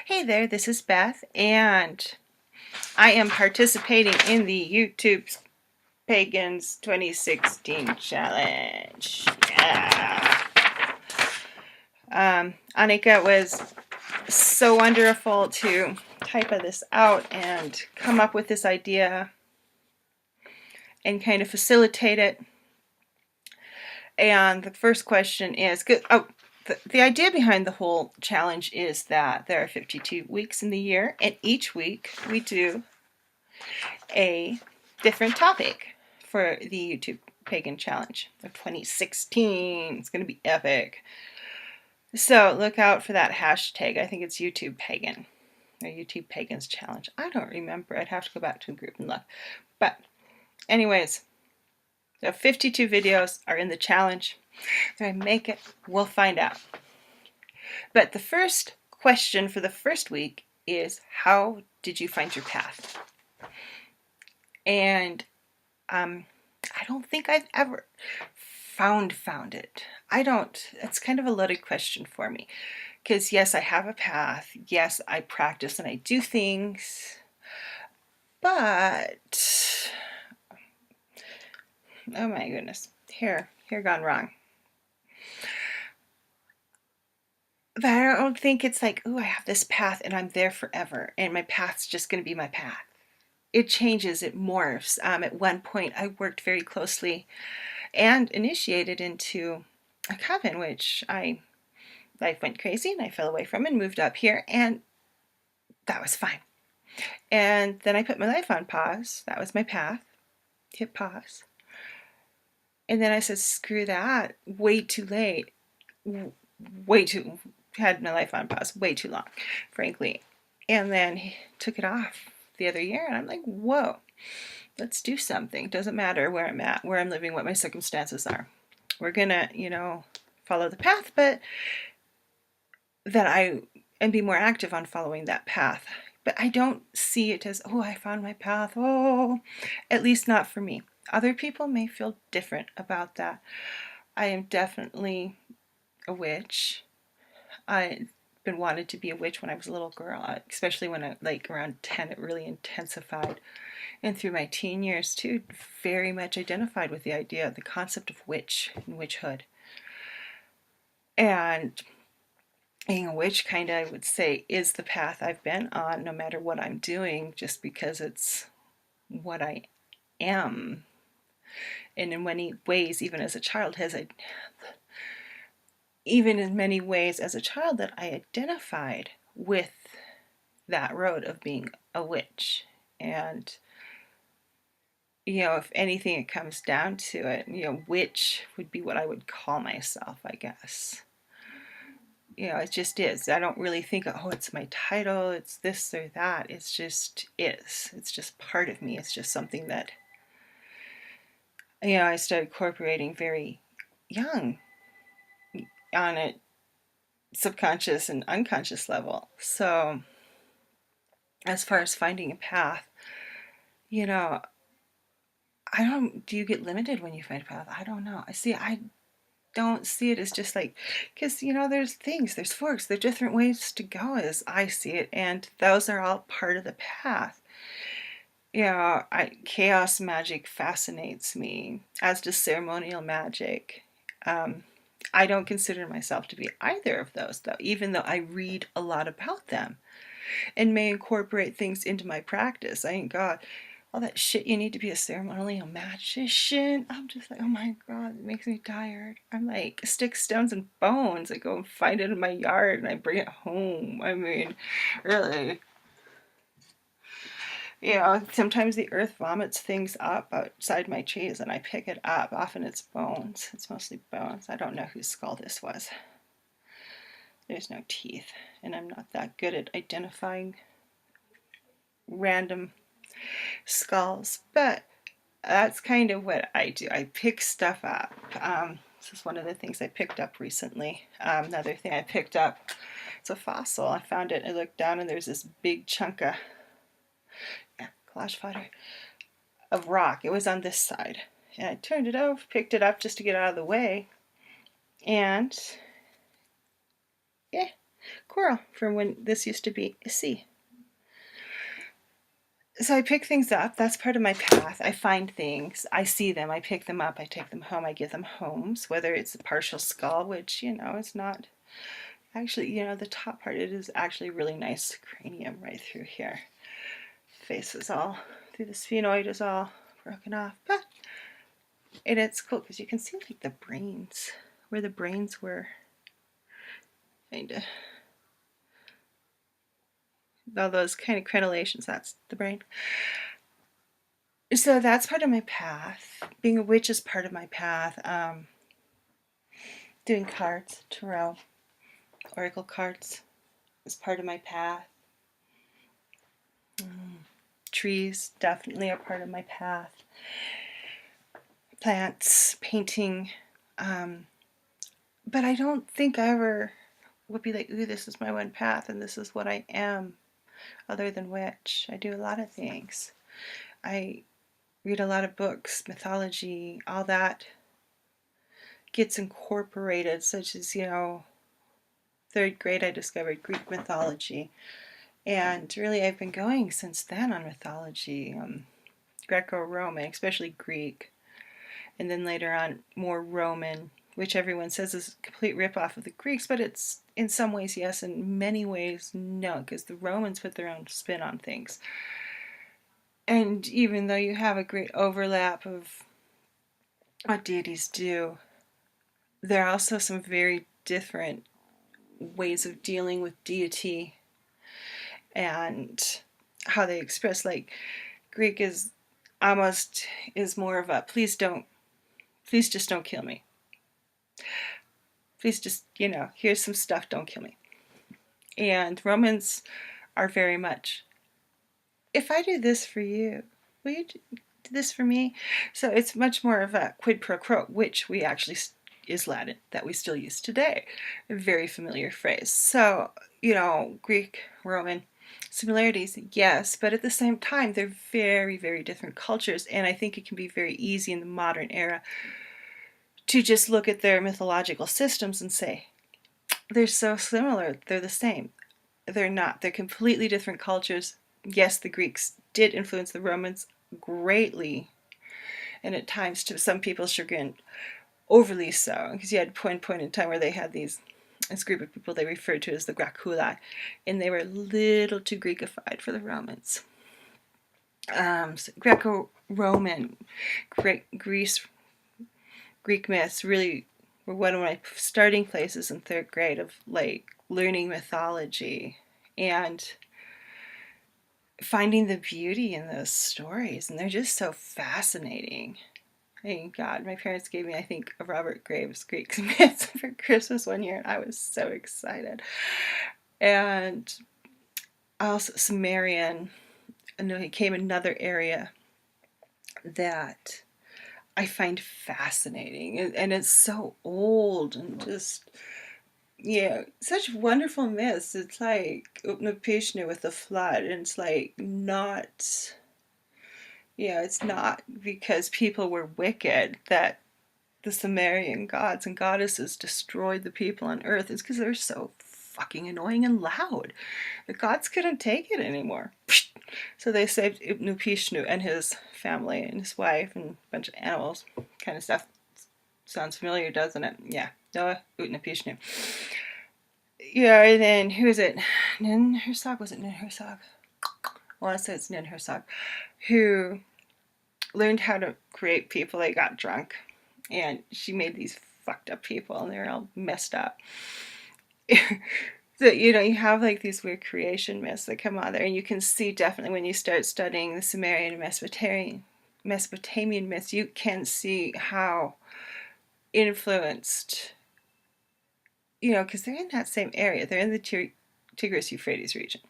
Hey there, this is Beth, and I am participating in the YouTube Pagans 2016 Challenge. Yeah. Annika was so wonderful to type this out and come up with this idea and kind of facilitate it. And the first question is, the idea behind the whole challenge is that there are 52 weeks in the year, and each week we do a different topic for the YouTube Pagan Challenge of 2016. It's going to be epic. So look out for that hashtag. I think it's YouTube Pagan or YouTube Pagans Challenge. I don't remember. I'd have to go back to the group and look. But anyways, the 52 videos are in the challenge. If I make it, we'll find out. But the first question for the first week is, how did you find your path? And I don't think I've ever found it. It's kind of a loaded question for me. Because yes, I have a path. Yes, I practice and I do things. But, oh my goodness, here gone wrong. But I don't think it's like, oh, I have this path and I'm there forever. And my path's just going to be my path. It changes, it morphs. At one point, I worked very closely and initiated into a coven, which life went crazy and I fell away from and moved up here, and that was fine. And then I put my life on pause. That was my path. Hit pause. And then I said, screw that. Way too late. Had my life on pause way too long, frankly. And then took it off the other year, and I'm like, whoa, let's do something. Doesn't matter where I'm at, where I'm living, what my circumstances are. We're gonna, follow the path, but and be more active on following that path. But I don't see it as, oh, I found my path. Oh, at least not for me. Other people may feel different about that. I am definitely a witch. I've been wanted to be a witch when I was a little girl, especially when I, around 10, it really intensified. And through my teen years too, very much identified with the idea, the concept of witch and witchhood. And being a witch kind of, I would say, is the path I've been on, no matter what I'm doing, just because it's what I am. And in many ways, even in many ways as a child, that I identified with that road of being a witch. And if anything, it comes down to it, witch would be what I would call myself, I guess. It just is. I don't really think, oh, it's my title, it's this or that. It's just is. It's just part of me. It's just something that, I started incorporating very young on a subconscious and unconscious level. So as far as finding a path, do you get limited when you find a path? I don't know. I don't see it as just like, because there's forks, there's different ways to go as I see it, and those are all part of the path. Chaos magic fascinates me, as does ceremonial magic. I don't consider myself to be either of those, though, even though I read a lot about them and may incorporate things into my practice. I ain't got all that shit you need to be a ceremonial magician. I'm just like, oh my God, it makes me tired. I'm like, sticks, stones, and bones. I go and find it in my yard and I bring it home. I mean, really. Sometimes the earth vomits things up outside my cheese and I pick it up. Often it's bones. It's mostly bones. I don't know whose skull this was. There's no teeth, and I'm not that good at identifying random skulls, but that's kind of what I do. I pick stuff up. This is one of the things I picked up recently. Another thing I picked up, it's a fossil. I found it, I looked down, and there's this big chunk of clash fodder of rock. It was on this side, and I turned it over, picked it up just to get out of the way, and yeah, coral from when this used to be a sea. So I pick things up. That's part of my path. I find things. I see them. I pick them up. I take them home. I give them homes, whether it's a partial skull, which, it's not actually, the top part, it is actually really nice cranium right through here. Face is all, through the sphenoid is all broken off. And it's cool because you can see like the brains, where the brains were. Kinda. All those kind of crenellations, that's the brain. So that's part of my path. Being a witch is part of my path. Doing cards, tarot, oracle cards is part of my path. Trees definitely are part of my path. Plants, painting. But I don't think I ever would be like, ooh, this is my one path and this is what I am, other than witch. I do a lot of things. I read a lot of books, mythology, all that gets incorporated, such as, third grade I discovered Greek mythology. And really I've been going since then on mythology, Greco-Roman, especially Greek. And then later on more Roman, which everyone says is a complete ripoff of the Greeks, but it's in some ways yes, in many ways no, because the Romans put their own spin on things. And even though you have a great overlap of what deities do, there are also some very different ways of dealing with deity and how they express. Like Greek is more of a please just don't kill me. Please just, here's some stuff, don't kill me. And Romans are very much, if I do this for you, will you do this for me? So it's much more of a quid pro quo, which we actually is Latin that we still use today. A very familiar phrase. So, Greek, Roman, similarities, yes, but at the same time, they're very, very different cultures. And I think it can be very easy in the modern era to just look at their mythological systems and say, they're so similar, they're the same. They're not. They're completely different cultures. Yes, the Greeks did influence the Romans greatly, and at times, to some people's chagrin, overly so, because you had a point in time where they had this group of people they referred to as the Graculi, and they were a little too Greekified for the Romans. So Greco-Roman, Greek myths really were one of my starting places in third grade of like learning mythology and finding the beauty in those stories, and they're just so fascinating. Thank God, my parents gave me, I think, a Robert Graves Greek myths for Christmas one year, and I was so excited. And also Sumerian, and it became another area that I find fascinating, and it's so old and just, such wonderful myths. It's like Utnapishtim with the flood, and it's like not, it's not because people were wicked that the Sumerian gods and goddesses destroyed the people on Earth. It's because they're so fucking annoying and loud. The gods couldn't take it anymore. So they saved Utnapishtim and his family and his wife and a bunch of animals, kind of stuff. Sounds familiar, doesn't it? Yeah, Noah, Utnapishtim. Yeah, and then who is it? Ninhursag? Was it Ninhursag? I want to say it's Ninhursag, who learned how to create people. They got drunk, and she made these fucked up people, and they're all messed up. So, you have like these weird creation myths that come out there, and you can see definitely when you start studying the Sumerian and Mesopotamian myths, you can see how influenced, because they're in that same area. They're in the Tigris-Euphrates region,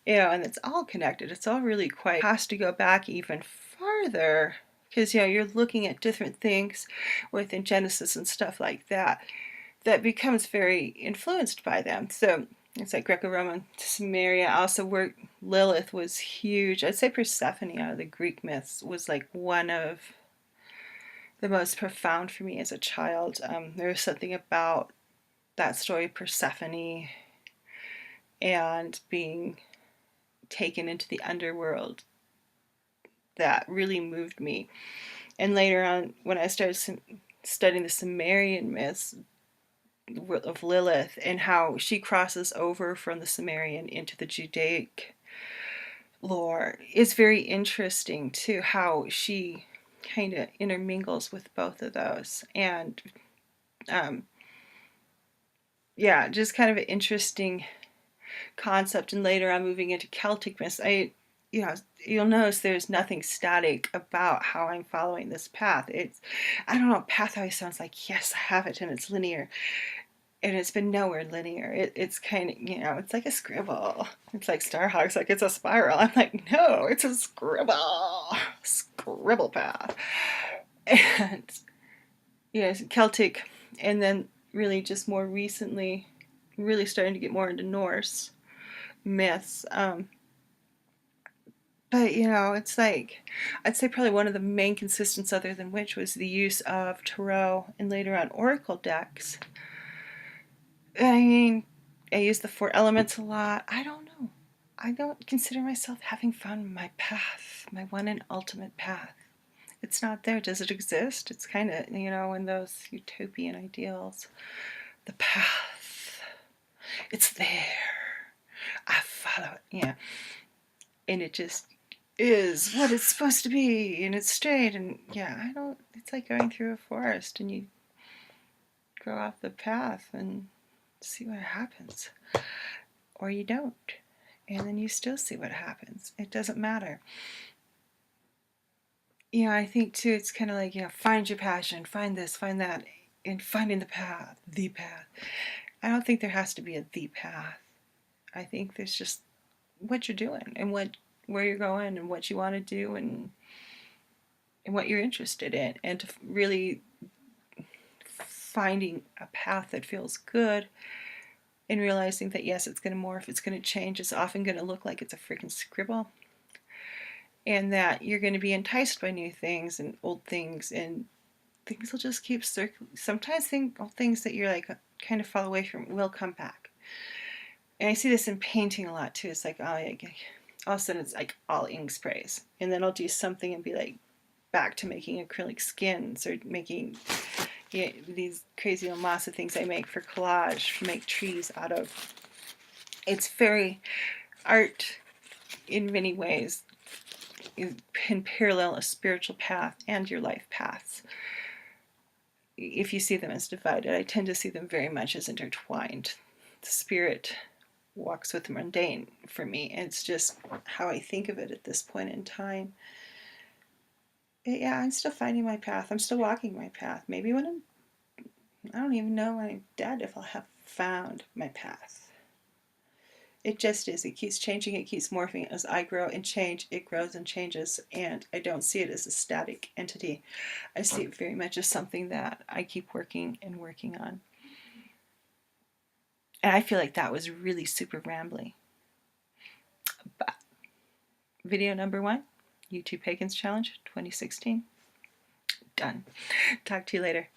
and it's all connected. It's all really quite, it has to go back even farther, because, you're looking at different things within Genesis and stuff like that becomes very influenced by them. So it's like Greco-Roman, Sumeria, also where Lilith was huge. I'd say Persephone out of the Greek myths was like one of the most profound for me as a child. There was something about that story, Persephone, and being taken into the underworld that really moved me. And later on, when I started studying the Sumerian myths of Lilith and how she crosses over from the Sumerian into the Judaic lore, is very interesting too, how she kind of intermingles with both of those. And yeah, just kind of an interesting concept. And later on, moving into Celtic myths, you'll notice there's nothing static about how I'm following this path. I don't know, path always sounds like, yes, I have it and it's linear. And it's been nowhere linear. It's kind of, it's like a scribble. It's like Starhawk's like, it's a spiral. I'm like, no, it's a scribble. Scribble path. And yes, Celtic, and then really just more recently, really starting to get more into Norse myths. But it's like, I'd say probably one of the main consistents, other than which, was the use of tarot and later on oracle decks. I mean, I use the 4 elements a lot. I don't know. I don't consider myself having found my path, my one and ultimate path. It's not there. Does it exist? It's kind of, in those utopian ideals. The path. It's there. I follow it. Yeah. And it just is what it's supposed to be, and it's straight, and it's like going through a forest and you go off the path and see what happens. Or you don't. And then you still see what happens. It doesn't matter. I think too, it's kind of like, find your passion, find this, find that, and finding the path. I don't think there has to be a the path. I think there's just what you're doing and where you're going and what you want to do and what you're interested in, and to really finding a path that feels good and realizing that yes, it's going to morph, it's going to change, it's often going to look like it's a freaking scribble, and that you're going to be enticed by new things and old things, and things will just keep circling. Sometimes things that you're like kind of fall away from will come back. And I see this in painting a lot too. It's like, all of a sudden it's like all ink sprays, and then I'll do something and be like back to making acrylic skins or making these crazy masa things I make for collage, make trees out of. It's very art in many ways can parallel a spiritual path and your life paths. If you see them as divided, I tend to see them very much as intertwined. The spirit walks with the mundane for me. It's just how I think of it at this point in time. But yeah, I'm still finding my path. I'm still walking my path. Maybe I don't even know when I'm dead if I'll have found my path. It just is. It keeps changing. It keeps morphing. As I grow and change, it grows and changes. And I don't see it as a static entity. I see it very much as something that I keep working and working on. And I feel like that was really super rambly. But video number 1, YouTube Pagans Challenge 2016. Done. Talk to you later.